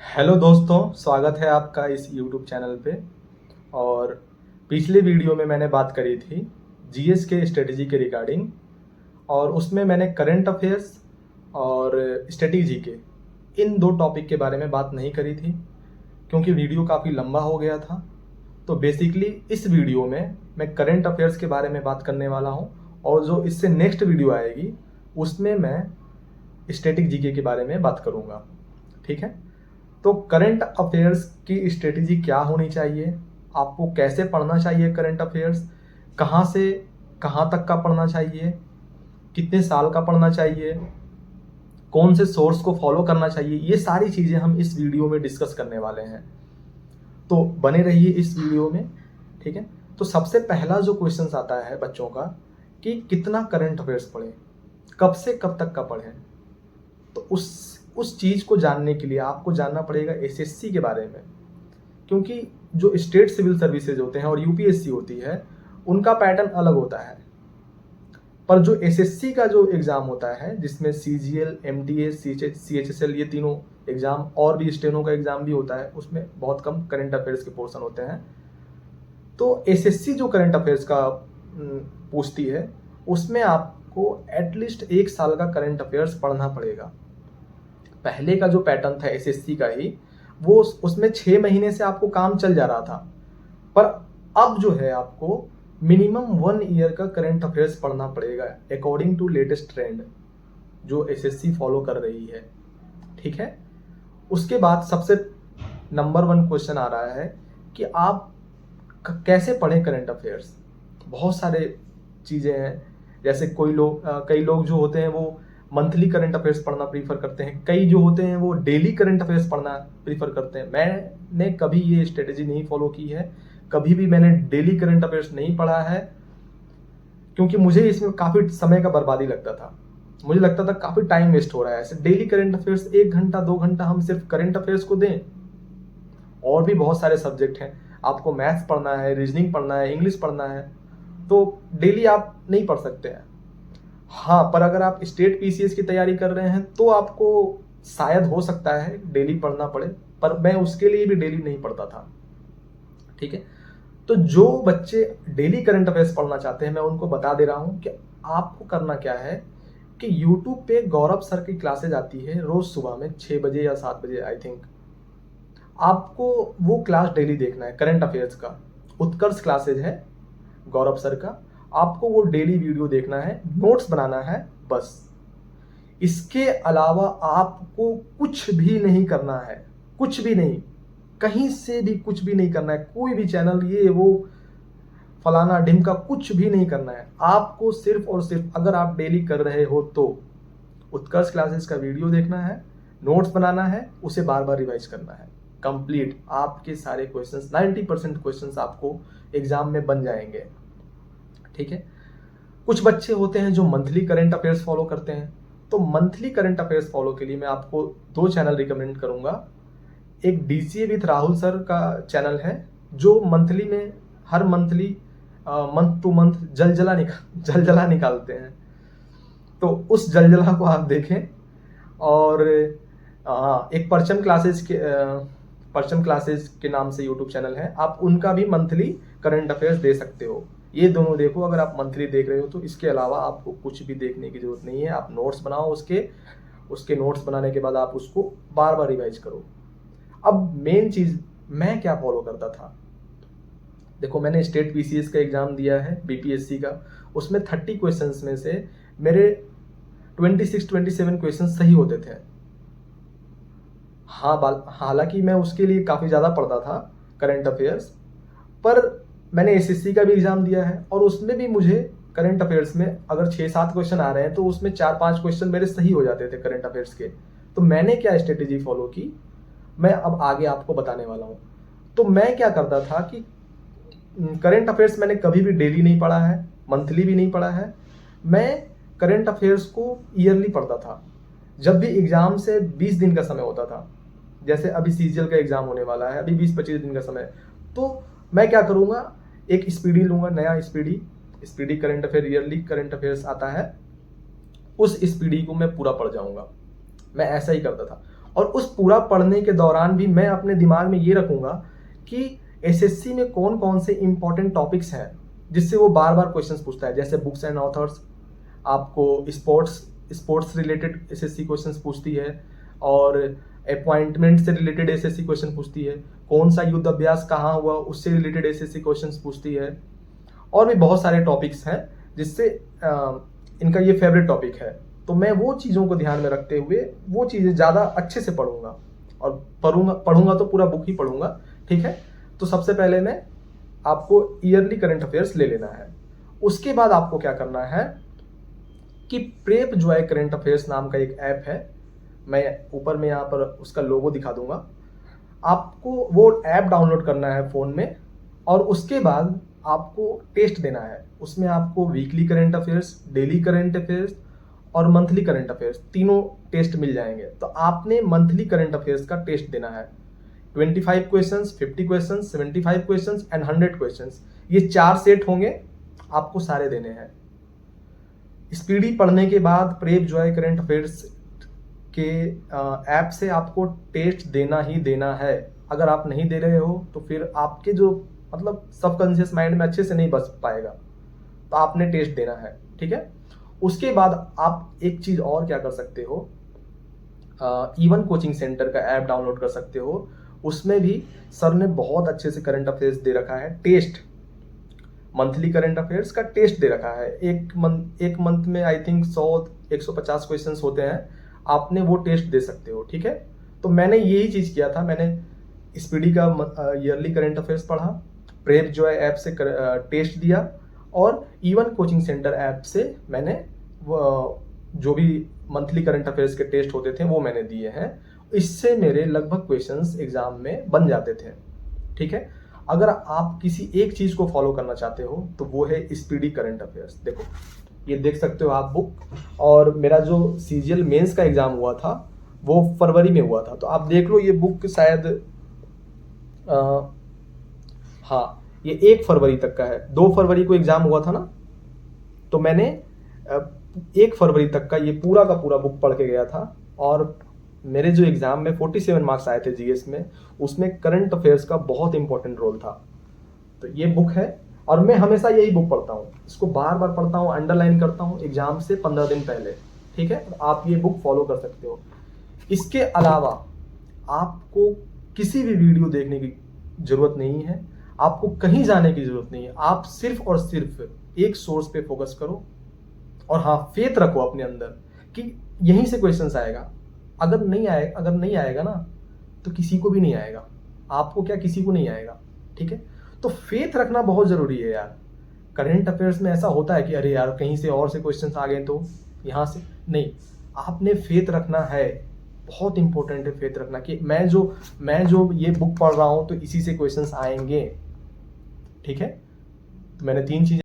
Hello दोस्तों, स्वागत है आपका इस यूट्यूब चैनल पे। और पिछले वीडियो में मैंने बात करी थी जीएस के स्ट्रेटजी के रिगार्डिंग, और उसमें मैंने करंट अफेयर्स और स्ट्रेटजी के इन दो टॉपिक के बारे में बात नहीं करी थी क्योंकि वीडियो काफ़ी लंबा हो गया था। तो बेसिकली इस वीडियो में मैं करंट अफेयर्स के बारे में बात करने वाला हूँ, और जो इससे नेक्स्ट वीडियो आएगी उसमें मैं स्टैटिक जीके के बारे में बात करूँगा। ठीक है, तो करंट अफेयर्स की स्ट्रेटजी क्या होनी चाहिए, आपको कैसे पढ़ना चाहिए करंट अफेयर्स, कहाँ से कहाँ तक का पढ़ना चाहिए, कितने साल का पढ़ना चाहिए, कौन से सोर्स को फॉलो करना चाहिए, ये सारी चीज़ें हम इस वीडियो में डिस्कस करने वाले हैं। तो बने रहिए इस वीडियो में। ठीक है, तो सबसे पहला जो क्वेश्चन आता है बच्चों का कि कितना करंट अफेयर्स पढ़ें, कब से कब तक का पढ़ें। तो उस चीज़ को जानने के लिए आपको जानना पड़ेगा एसएससी के बारे में, क्योंकि जो स्टेट सिविल सर्विसेज होते हैं और यूपीएससी होती है उनका पैटर्न अलग होता है। पर जो एसएससी का जो एग्ज़ाम होता है जिसमें सीजीएल, एमटीए, सीएचएसएल ये तीनों एग्ज़ाम और भी स्टेनो का एग्ज़ाम भी होता है, उसमें बहुत कम करंट अफेयर्स के पोर्शन होते हैं। तो एसएससी जो करंट अफेयर्स का पूछती है उसमें आपको एटलीस्ट 1 साल का करंट अफेयर्स पढ़ना पड़ेगा। पहले का जो पैटर्न था एसएससी का ही, वो उसमें 6 महीने से आपको काम चल जा रहा था। पर अब जो है आपको मिनिमम 1 ईयर का करंट अफेयर्स पढ़ना पड़ेगा अकॉर्डिंग टू लेटेस्ट ट्रेंड जो एसएससी फॉलो कर रही है। ठीक है, उसके बाद सबसे नंबर 1 क्वेश्चन आ रहा है कि आप कैसे पढ़ें करंट अफेयर्स। बहुत सारे चीज़ें हैं, जैसे कई लोग जो होते हैं वो मंथली करंट अफेयर्स पढ़ना प्रीफर करते हैं, कई जो होते हैं वो डेली करंट अफेयर्स पढ़ना प्रीफर करते हैं। मैंने कभी ये स्ट्रेटेजी नहीं फॉलो की है, कभी भी मैंने डेली करंट अफेयर्स नहीं पढ़ा है, क्योंकि मुझे इसमें काफ़ी समय का बर्बादी लगता था। मुझे लगता था काफ़ी टाइम वेस्ट हो रहा है ऐसे डेली करंट अफेयर्स 1 घंटा 2 घंटा हम सिर्फ करंट अफेयर्स को दें। और भी बहुत सारे सब्जेक्ट हैं, आपको मैथ्स पढ़ना है, रीजनिंग पढ़ना है, इंग्लिश पढ़ना है, तो डेली आप नहीं पढ़ सकते हैं। हाँ, पर अगर आप स्टेट पीसीएस की तैयारी कर रहे हैं तो आपको शायद हो सकता है डेली पढ़ना पड़े, पर मैं उसके लिए भी डेली नहीं पढ़ता था। ठीक है, तो जो बच्चे डेली करंट अफेयर्स पढ़ना चाहते हैं मैं उनको बता दे रहा हूँ कि आपको करना क्या है कि यूट्यूब पे गौरव सर की क्लासेज आती है रोज सुबह में 6 बजे या 7 बजे आई थिंक। आपको वो क्लास डेली देखना है करंट अफेयर्स का। उत्कर्ष क्लासेज है गौरव सर का, आपको वो डेली वीडियो देखना है, नोट्स बनाना है बस। इसके अलावा आपको कुछ भी नहीं करना है, कुछ भी नहीं, कहीं से भी कुछ भी नहीं करना है। कोई भी चैनल ये वो फलाना ढिमका कुछ भी नहीं करना है। आपको सिर्फ और सिर्फ अगर आप डेली कर रहे हो तो उत्कर्ष क्लासेस का वीडियो देखना है, नोट्स बनाना है, उसे बार बार रिवाइज करना है। कंप्लीट आपके सारे क्वेश्चंस 90% क्वेश्चंस आपको एग्जाम में बन जाएंगे। ठीक है, कुछ बच्चे होते हैं जो मंथली करंट अफेयर्स फॉलो करते हैं, तो मंथली करंट अफेयर्स फॉलो के लिए मैं आपको 2 चैनल रिकमेंड करूंगा। एक डीसीए विथ राहुल सर का चैनल है जो मंथली में हर मंथली मंथ टू मंथ जलजला निकालते हैं, तो उस जलजला को आप देखें। और एक परचम क्लासेस के नाम से यूट्यूब चैनल है, आप उनका भी मंथली करंट अफेयर्स दे सकते हो। ये दोनों देखो अगर आप मंथली देख रहे हो तो। इसके अलावा आपको कुछ भी देखने की जरूरत नहीं है। आप नोट्स बनाओ, उसके नोट्स बनाने के बाद आप उसको बार बार रिवाइज करो। अब मेन चीज मैं क्या फॉलो करता था, देखो मैंने स्टेट पीसीएस का एग्जाम दिया है बीपीएससी का, उसमें 30 क्वेश्चंस में से मेरे 26-27 क्वेश्चन सही होते थे। हाँ, हालांकि मैं उसके लिए काफ़ी ज़्यादा पढ़ता था करंट अफेयर्स, पर मैंने एसएससी का भी एग्ज़ाम दिया है और उसमें भी मुझे करंट अफेयर्स में अगर 6-7 क्वेश्चन आ रहे हैं तो उसमें 4-5 क्वेश्चन मेरे सही हो जाते थे करंट अफेयर्स के। तो मैंने क्या स्ट्रेटेजी फॉलो की, मैं अब आगे आपको बताने वाला हूँ। तो मैं क्या करता था कि करंट अफेयर्स मैंने कभी भी डेली नहीं पढ़ा है, मंथली भी नहीं पढ़ा है। मैं करंट अफेयर्स को ईयरली पढ़ता था। जब भी एग्ज़ाम से 20 दिन का समय होता था, जैसे अभी सीजीएल का एग्ज़ाम होने वाला है, अभी 20-25 दिन का समय, तो मैं क्या करूँगा, एक स्पीडी लूँगा, नया speedy current affair, yearly current affairs आता है, उस स्पीडी को मैं पूरा पढ़ जाऊँगा। मैं ऐसा ही करता था। और उस पूरा पढ़ने के दौरान भी मैं अपने दिमाग में ये रखूंगा कि एसएससी में कौन कौन से इंपॉर्टेंट टॉपिक्स हैं जिससे वो बार बार क्वेश्चंस पूछता है। जैसे बुक्स एंड ऑथर्स, आपको स्पोर्ट्स रिलेटेड एसएससी क्वेश्चंस पूछती है, और अपॉइंटमेंट से रिलेटेड एसएससी क्वेश्चन पूछती है, कौन सा युद्ध अभ्यास कहाँ हुआ उससे रिलेटेड एसएससी क्वेश्चंस पूछती है, और भी बहुत सारे टॉपिक्स हैं जिससे इनका ये फेवरेट टॉपिक है। तो मैं वो चीज़ों को ध्यान में रखते हुए वो चीज़ें ज़्यादा अच्छे से पढ़ूंगा, और पढ़ूंगा तो पूरा बुक ही पढ़ूंगा, ठीक है। तो सबसे पहले मैं आपको ईयरली करंट अफेयर्स ले लेना है। उसके बाद आपको क्या करना है कि प्रेप जॉय करंट अफेयर्स नाम का एक ऐप है, मैं ऊपर में यहाँ पर उसका लोगो दिखा दूंगा। आपको वो ऐप डाउनलोड करना है फ़ोन में, और उसके बाद आपको टेस्ट देना है। उसमें आपको weekly current affairs, daily current affairs और मंथली करंट अफेयर्स तीनों टेस्ट मिल जाएंगे। तो आपने मंथली करंट अफेयर्स का टेस्ट देना है। 25 questions, 50 questions, 75 questions and 100 questions, ये 4 सेट होंगे, आपको सारे देने हैं। स्पीडी पढ़ने के बाद प्रेप जॉय करंट अफेयर्स के ऐप से आपको टेस्ट देना ही देना है। अगर आप नहीं दे रहे हो तो फिर आपके जो मतलब सबकॉन्शियस माइंड में अच्छे से नहीं बच पाएगा, तो आपने टेस्ट देना है, ठीक है। उसके बाद आप एक चीज़ और क्या कर सकते हो, इवन कोचिंग सेंटर का ऐप डाउनलोड कर सकते हो। उसमें भी सर ने बहुत अच्छे से करंट अफेयर्स दे रखा है, टेस्ट, मंथली करंट अफेयर्स का टेस्ट दे रखा है। एक मंथ में आई थिंक 100-150 क्वेश्चंस होते हैं, आपने वो टेस्ट दे सकते हो, ठीक है। तो मैंने यही चीज़ किया था, मैंने स्पीडी का ईयरली करंट अफेयर्स पढ़ा, प्रेप जॉय ऐप से टेस्ट दिया, और इवन कोचिंग सेंटर ऐप से मैंने जो भी मंथली करंट अफेयर्स के टेस्ट होते थे वो मैंने दिए हैं। इससे मेरे लगभग क्वेश्चंस एग्जाम में बन जाते थे, ठीक है। अगर आप किसी एक चीज़ को फॉलो करना चाहते हो तो वो है स्पीडी करंट अफेयर्स। देखो, ये देख सकते हो आप बुक, और मेरा जो सीजीएल मेंस का एग्ज़ाम हुआ था वो फरवरी में हुआ था। तो आप देख लो, ये बुक शायद हाँ, ये 1 फरवरी तक का है। 2 फरवरी को एग्ज़ाम हुआ था ना, तो मैंने 1 फरवरी तक का ये पूरा का पूरा बुक पढ़ के गया था, और मेरे जो एग्ज़ाम में 47 मार्क्स आए थे जीएस में, उसमें करंट अफेयर्स का बहुत इंपॉर्टेंट रोल था। तो ये बुक है, और मैं हमेशा यही बुक पढ़ता हूँ, इसको बार बार पढ़ता हूँ, अंडरलाइन करता हूँ एग्ज़ाम से 15 दिन पहले, ठीक है। तो आप ये बुक फॉलो कर सकते हो। इसके अलावा आपको किसी भी वीडियो देखने की ज़रूरत नहीं है, आपको कहीं जाने की ज़रूरत नहीं है। आप सिर्फ और सिर्फ एक सोर्स पे फोकस करो, और हाँ, फेथ रखो अपने अंदर कि यहीं से क्वेश्चंस आएगा। अगर नहीं आएगा ना, तो किसी को भी नहीं आएगा, आपको क्या, किसी को नहीं आएगा, ठीक है। तो फेथ रखना बहुत ज़रूरी है यार। करंट अफेयर्स में ऐसा होता है कि अरे यार कहीं से और से क्वेश्चंस आ गए तो यहाँ से नहीं, आपने फेथ रखना है। बहुत इंपॉर्टेंट है फेथ रखना कि मैं जो ये बुक पढ़ रहा हूँ तो इसी से क्वेश्चंस आएंगे, ठीक है। तो मैंने 3 चीज़ें